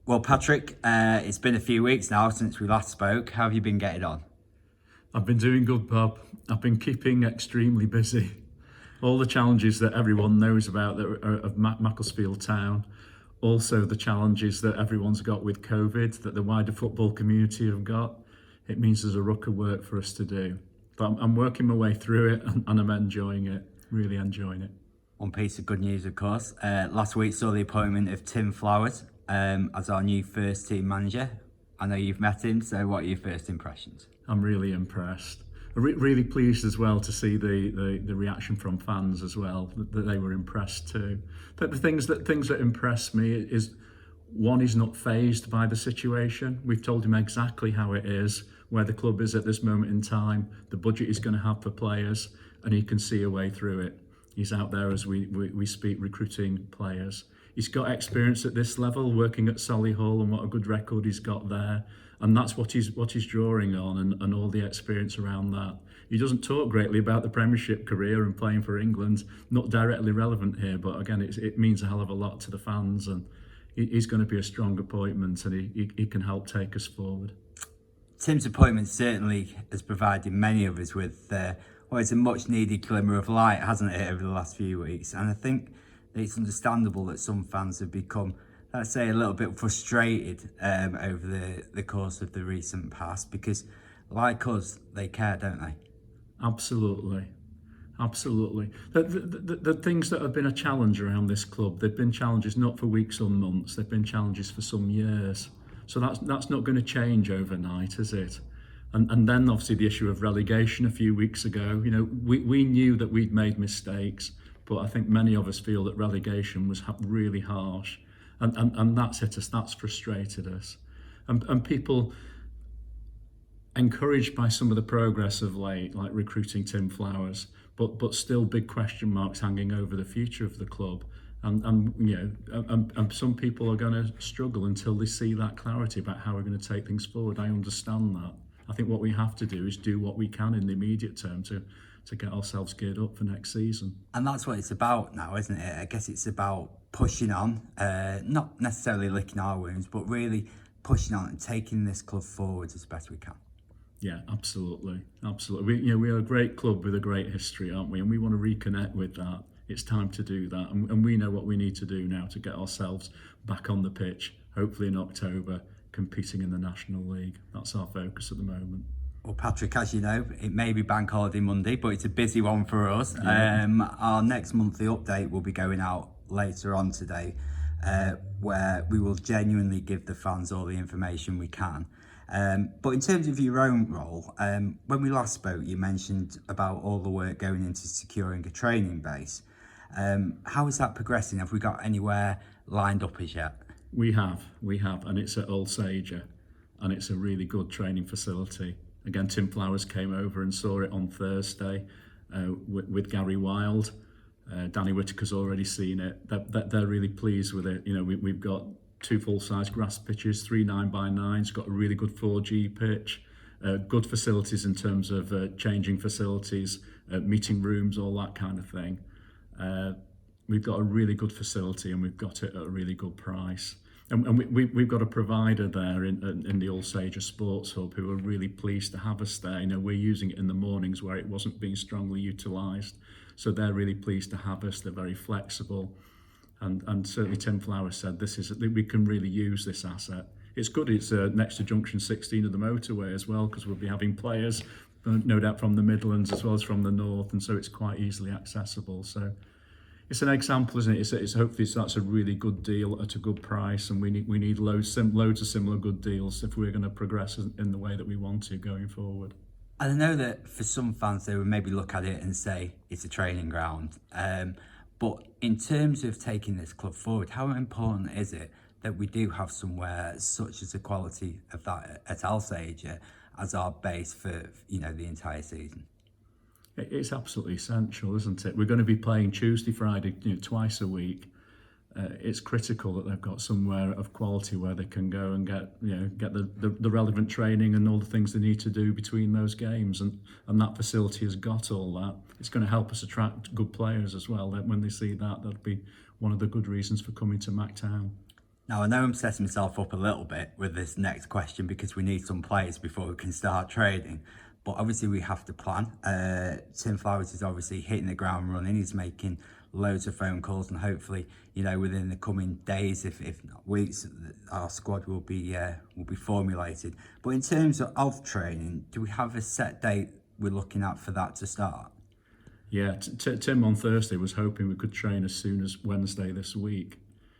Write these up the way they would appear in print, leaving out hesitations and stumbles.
Well, Patrick, it's been a few weeks now since we last spoke. How have you been getting on? I've been doing good, Bob. I've been keeping extremely busy. All the challenges that everyone knows about that are of Macclesfield Town, also the challenges that everyone's got with COVID, that the wider football community have got. It means there's a ruck of work for us to do. But I'm working my way through it and I'm enjoying it, really enjoying it. One piece of good news, of course. Last week saw the appointment of Tim Flowers as our new first team manager. I know you've met him, so what are your first impressions? I'm really impressed. I'm really pleased as well to see the reaction from fans as well, that they were impressed too. But the things that impress me is, one, he's not fazed by the situation. We've told him exactly how it is, where the club is at this moment in time, the budget he's going to have for players, and he can see a way through it. He's out there as we speak, recruiting players. He's got experience at this level, working at Solihull, and what a good record he's got there. And that's what he's drawing on, and all the experience around that. He doesn't talk greatly about the Premiership career and playing for England, not directly relevant here, but again, it means a hell of a lot to the fans, and he's going to be a strong appointment, and he can help take us forward. Tim's appointment certainly has provided many of us with it's a much needed glimmer of light, hasn't it, over the last few weeks? And I think it's understandable that some fans have become, let's say, a little bit frustrated over the course of the recent past, because like us, they care, don't they? Absolutely. The things that have been a challenge around this club, they've been challenges not for weeks or months, they've been challenges for some years. So that's not going to change overnight, is it? And then obviously the issue of relegation a few weeks ago, we knew that we'd made mistakes, but I think many of us feel that relegation was really harsh, and that's hit us, that's frustrated us. And people, encouraged by some of the progress of late, like recruiting Tim Flowers, but still big question marks hanging over the future of the club. And some people are going to struggle until they see that clarity about how we're going to take things forward. I understand that. I think what we have to do is do what we can in the immediate term to get ourselves geared up for next season. And that's what it's about now, isn't it? I guess it's about pushing on, not necessarily licking our wounds, but really pushing on and taking this club forward as best we can. Yeah, absolutely. We are a great club with a great history, aren't we? And we want to reconnect with that. It's time to do that, and we know what we need to do now to get ourselves back on the pitch, hopefully in October, competing in the National League. That's our focus at the moment. Well, Patrick, as you know, it may be Bank Holiday Monday, but it's a busy one for us. Yeah. Our next monthly update will be going out later on today, where we will genuinely give the fans all the information we can. But in terms of your own role, when we last spoke, you mentioned about all the work going into securing a training base. How is that progressing? Have we got anywhere lined up as yet? We have, and it's at Old Sager, and it's a really good training facility. Again, Tim Flowers came over and saw it on Thursday with Gary Wilde. Danny Whitaker's already seen it. They're really pleased with it. We've got 2 full-size grass pitches, 3 9x9s, got a really good 4G pitch, good facilities in terms of changing facilities, meeting rooms, all that kind of thing. We've got a really good facility, and we've got it at a really good price. And we've got a provider there in the Old Sager Sports Hub who are really pleased to have us there. We're using it in the mornings where it wasn't being strongly utilised. So they're really pleased to have us. They're very flexible. And certainly Tim Flowers said we can really use this asset. It's good it's next to Junction 16 of the motorway as well, because we'll be having players, no doubt, from the Midlands as well as from the North, and so it's quite easily accessible. So it's an example, isn't it? It's hopefully that's a really good deal at a good price, and we need loads of similar good deals if we're going to progress in the way that we want to going forward. And I know that for some fans, they would maybe look at it and say it's a training ground. But in terms of taking this club forward, how important is it that we do have somewhere such as the quality of that at Alsager as our base for the entire season? It's absolutely essential, isn't it? We're going to be playing Tuesday, Friday, twice a week. It's critical that they've got somewhere of quality where they can go and get the relevant training and all the things they need to do between those games, and that facility has got all that. It's going to help us attract good players as well. That when they see that, that'd be one of the good reasons for coming to Mactown. Now, I know I'm setting myself up a little bit with this next question because we need some players before we can start trading. But obviously, we have to plan. Tim Flowers is obviously hitting the ground running. He's making loads of phone calls, and hopefully, within the coming days, if not weeks, our squad will be formulated. But in terms of training, do we have a set date we're looking at for that to start? Yeah, Tim on Thursday was hoping we could train as soon as Wednesday this week.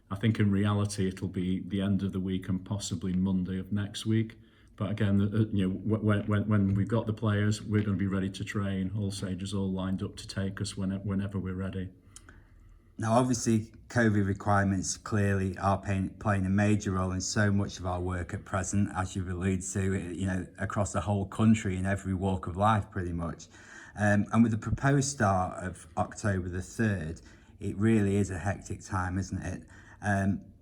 I think in reality it'll be the end of the week and possibly Monday of next week. But again, when we've got the players, we're going to be ready to train. All Sages all lined up to take us whenever we're ready. Now, obviously, COVID requirements clearly are playing a major role in so much of our work at present, as you've alluded to, across the whole country in every walk of life, pretty much. And with the proposed start of October the 3rd, it really is a hectic time, isn't it?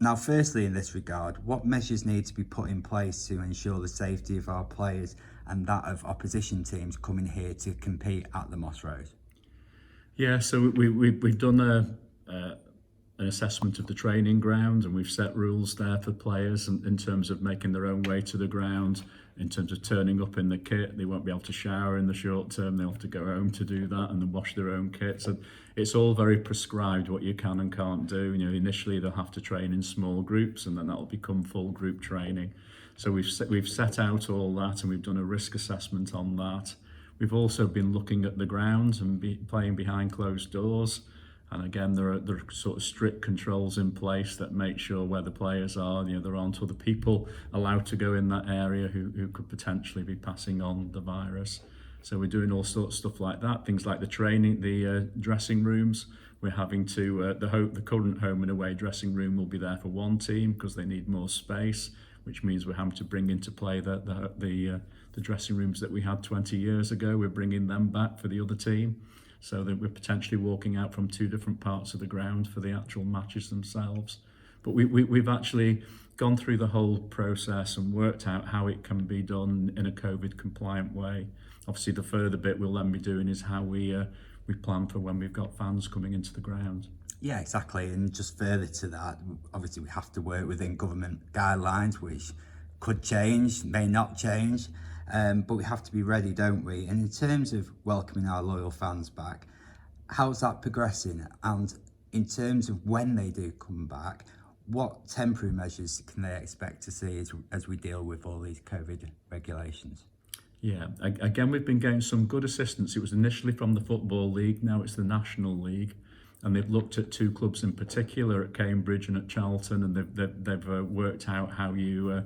Now, firstly, in this regard, what measures need to be put in place to ensure the safety of our players and that of opposition teams coming here to compete at the Moss Road? Yeah, so we've done an assessment of the training ground, and we've set rules there for players in terms of making their own way to the ground, in terms of turning up in the kit. They won't be able to shower in the short term. They'll have to go home to do that and then wash their own kits. And it's all very prescribed what you can and can't do. Initially they'll have to train in small groups, and then that'll become full group training. So we've set out all that, and we've done a risk assessment on that. We've also been looking at the ground and playing behind closed doors. And again, there are sort of strict controls in place that make sure where the players are, there aren't other people allowed to go in that area who could potentially be passing on the virus. So we're doing all sorts of stuff like that. Things like the training, the dressing rooms. We're having to, the current home and away dressing room will be there for one team because they need more space, which means we're having to bring into play the dressing rooms that we had 20 years ago. We're bringing them back for the other team, so that we're potentially walking out from two different parts of the ground for the actual matches themselves. But we've actually gone through the whole process and worked out how it can be done in a COVID compliant way. Obviously, the further bit we'll then be doing is how we plan for when we've got fans coming into the ground. Yeah, exactly. And just further to that, obviously we have to work within government guidelines, which could change, may not change. But we have to be ready, don't we? And in terms of welcoming our loyal fans back, how's that progressing? And in terms of when they do come back, what temporary measures can they expect to see as we deal with all these COVID regulations? Yeah, again, we've been getting some good assistance. It was initially from the Football League, now it's the National League. And they've looked at two clubs in particular, at Cambridge and at Charlton, and they've worked out how you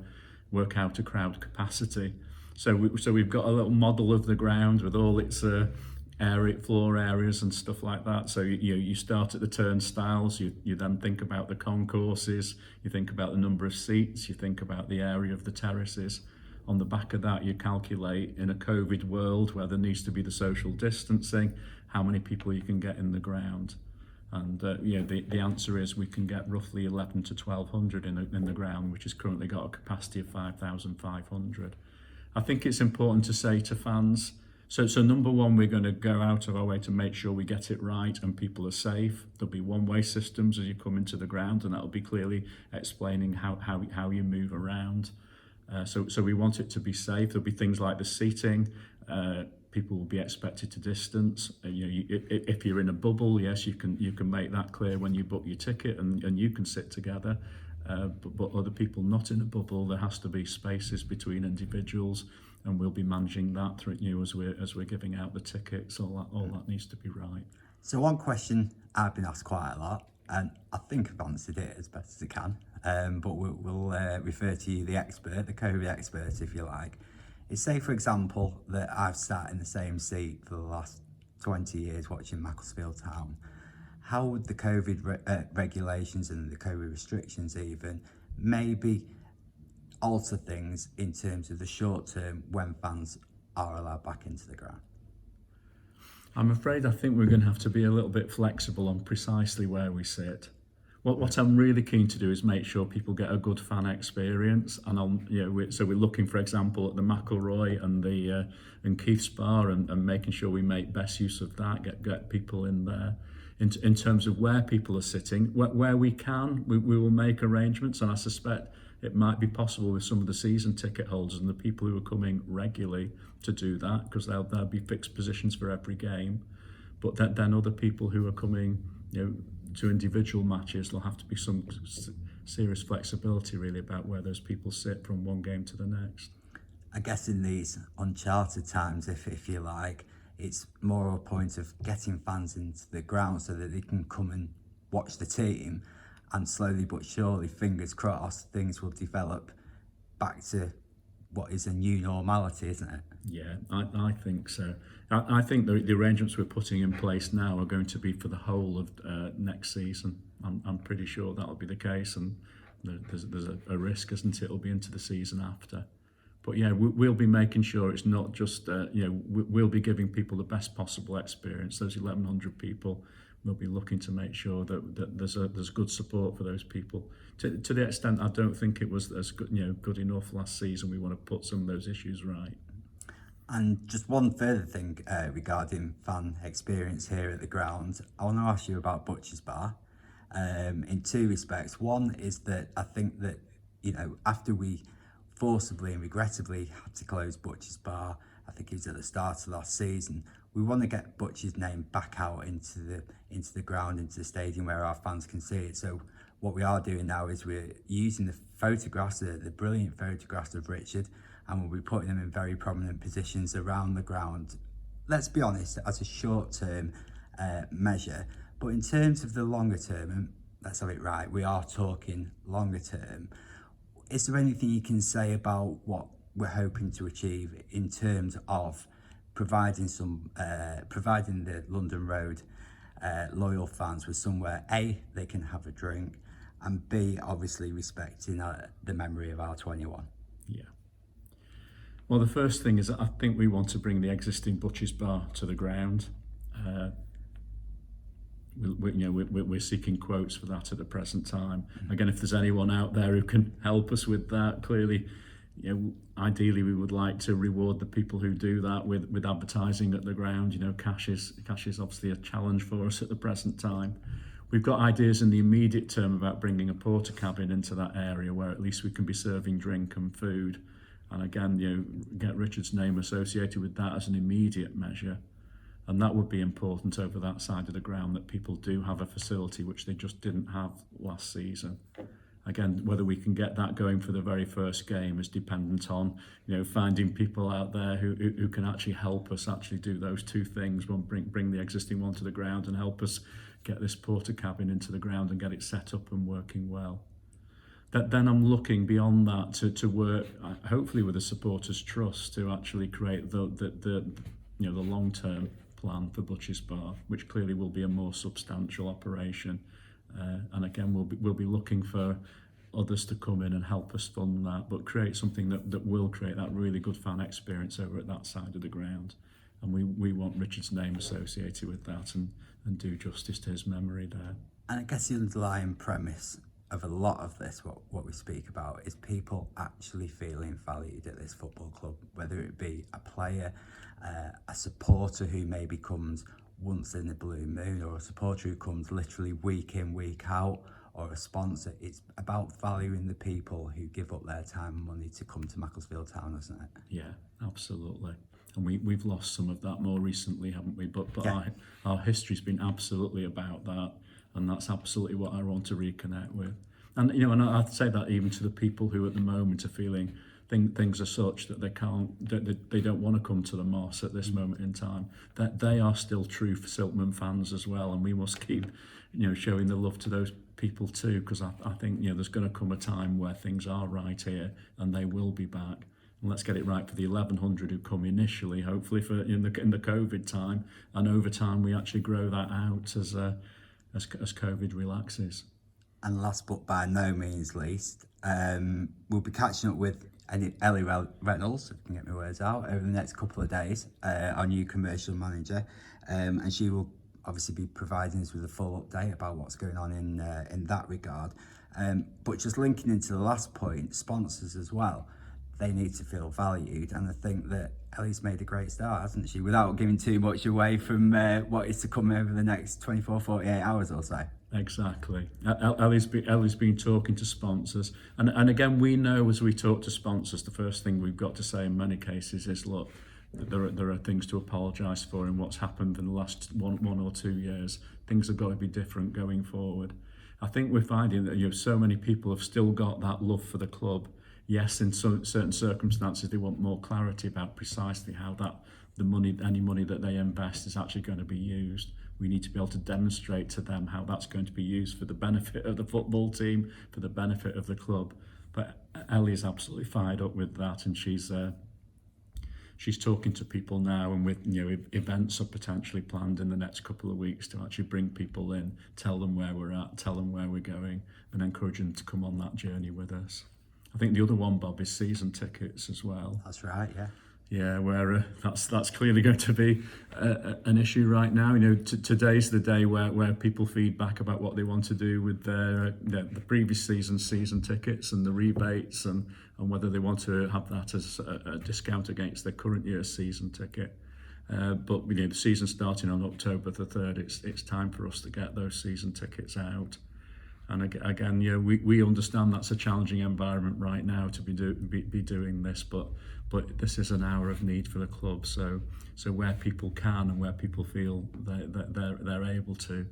work out a crowd capacity. So we've got a little model of the ground with all its floor areas and stuff like that. So you start at the turnstiles, you then think about the concourses, you think about the number of seats, you think about the area of the terraces. On the back of that, you calculate, in a COVID world where there needs to be the social distancing, how many people you can get in the ground. And the answer is we can get roughly 11 to 1,200 in the ground, which has currently got a capacity of 5,500. I think it's important to say to fans, so number one, we're going to go out of our way to make sure we get it right and people are safe. There'll be one-way systems as you come into the ground, and that'll be clearly explaining how you move around. So we want it to be safe. There'll be things like the seating. People will be expected to distance. If you're in a bubble, yes, you can make that clear when you book your ticket, and you can sit together. But other people not in a bubble, there has to be spaces between individuals, and we'll be managing that through as we're giving out the tickets. All that needs to be right. So one question I've been asked quite a lot, and I think I've answered it as best as I can, but we'll refer to you, the expert, the COVID expert, if you like. Is, say, for example, that I've sat in the same seat for the last 20 years watching Macclesfield Town. How would the COVID regulations and the COVID restrictions even maybe alter things in terms of the short term when fans are allowed back into the ground? I'm afraid I think we're going to have to be a little bit flexible on precisely where we sit. What I'm really keen to do is make sure people get a good fan experience, and we're looking, for example, at the McElroy and the and Keith's Bar, and making sure we make best use of that, get people in there. In terms of where people are sitting, where we can, we will make arrangements, and I suspect it might be possible with some of the season ticket holders and the people who are coming regularly to do that, because there'll be fixed positions for every game. But then other people who are coming, to individual matches, there'll have to be some serious flexibility really about where those people sit from one game to the next. I guess in these uncharted times, if you like, it's more a point of getting fans into the ground so that they can come and watch the team, and slowly but surely, fingers crossed, things will develop back to what is a new normality, isn't it? Yeah, I think so. I think the arrangements we're putting in place now are going to be for the whole of next season. I'm pretty sure that'll be the case, and there's a risk, isn't it? It'll be into the season after. But yeah, we'll be making sure it's not just, we'll be giving people the best possible experience. Those 1,100 people, we'll be looking to make sure that there's good support for those people. To the extent I don't think it was as good enough last season, we want to put some of those issues right. And just one further thing regarding fan experience here at the ground, I want to ask you about Butch's Bar in two respects. One is that I think that, after we forcibly and regrettably had to close Butch's Bar, I think it was at the start of last season, we want to get Butch's name back out into the ground, into the stadium where our fans can see it. So what we are doing now is we're using the photographs, the brilliant photographs of Richard, and we'll be putting them in very prominent positions around the ground. Let's be honest, as a short-term measure, but in terms of the longer term, and let's have it right, we are talking longer term. Is there anything you can say about what we're hoping to achieve in terms of providing the London Road loyal fans with somewhere A, they can have a drink, and B, obviously respecting the memory of R21? Yeah. Well, the first thing is that I think we want to bring the existing Butch's Bar to the ground. We're seeking quotes for that at the present time. Again, if there's anyone out there who can help us with that, clearly, ideally we would like to reward the people who do that with advertising at the ground. Cash is obviously a challenge for us at the present time. We've got ideas in the immediate term about bringing a porter cabin into that area where at least we can be serving drink and food. And again, get Richard's name associated with that as an immediate measure. And that would be important over that side of the ground, that people do have a facility which they just didn't have last season. Again, whether we can get that going for the very first game is dependent on, finding people out there who can actually help us actually do those two things. One, bring the existing one to the ground, and help us get this porter cabin into the ground and get it set up and working well. Then I'm looking beyond that to work, hopefully with the Supporters Trust, to actually create the long-term plan for Butch's Bar, which clearly will be a more substantial operation. And again, we'll be looking for others to come in and help us fund that, but create something that will create that really good fan experience over at that side of the ground. And we want Richard's name associated with that, and do justice to his memory there. And I guess the underlying premise of a lot of this, what we speak about, is people actually feeling valued at this football club, whether it be a player, a supporter who maybe comes once in a blue moon, or a supporter who comes literally week in, week out, or a sponsor. It's about valuing the people who give up their time and money to come to Macclesfield Town, isn't it? Yeah, absolutely. And we've lost some of that more recently, haven't we? But Yeah. our history's been absolutely about that, and that's absolutely what I want to reconnect with. And and I'd say that even to the people who at the moment are feeling things are such that they don't want to come to the Moss at this moment in time, that they are still true Siltman fans as well, and we must keep showing the love to those people too, because I think there's going to come a time where things are right here and they will be back. And let's get it right for the 1,100 who come initially, hopefully for in the COVID time, and over time we actually grow that out as COVID relaxes. And last but by no means least, we'll be catching up with Ellie Reynolds, if I can get my words out, over the next couple of days, our new commercial manager, and she will obviously be providing us with a full update about what's going on in that regard. But just linking into the last point, sponsors as well, they need to feel valued, and I think that Ellie's made a great start, hasn't she, without giving too much away from what is to come over the next 24, 48 hours or so. Exactly. Ellie's been talking to sponsors, and again, we know as we talk to sponsors, the first thing we've got to say in many cases is, look, there are things to apologise for in what's happened in the last one or 2 years. Things have got to be different going forward. I think we're finding that so many people have still got that love for the club. Yes, in certain circumstances, they want more clarity about precisely how any money that they invest is actually going to be used. We need to be able to demonstrate to them how that's going to be used for the benefit of the football team, for the benefit of the club. But Ellie's absolutely fired up with that, and she's talking to people now, and with events are potentially planned in the next couple of weeks to actually bring people in, tell them where we're at, tell them where we're going, and encourage them to come on that journey with us. I think the other one, Bob, is season tickets as well. That's right, yeah. Yeah, where that's clearly going to be an issue right now. Today's the day where people feed back about what they want to do with the previous season tickets and the rebates, and whether they want to have that as a discount against their current year's season ticket. But the season starting on October the 3rd, it's time for us to get those season tickets out. And again, we understand that's a challenging environment right now to be doing this, but this is an hour of need for the club. So where people can and where people feel they're able to,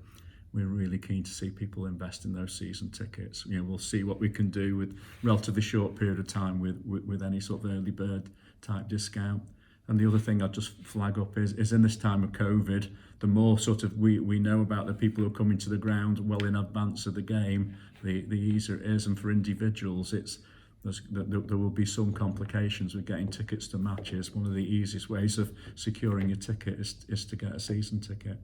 we're really keen to see people invest in those season tickets. We'll see what we can do with relatively short period of time with any sort of early bird type discount. And the other thing I'd just flag up is in this time of COVID, the more sort of we know about the people who are coming to the ground well in advance of the game, the easier it is. And for individuals, there will be some complications with getting tickets to matches. One of the easiest ways of securing a ticket is to get a season ticket.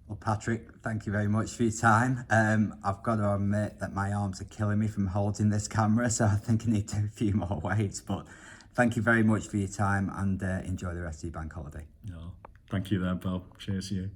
Well, Patrick, thank you very much for your time. I've got to admit that my arms are killing me from holding this camera, so I think I need to do a few more weights, but thank you very much for your time, and enjoy the rest of your bank holiday. No, thank you there, Bob. Cheers to you.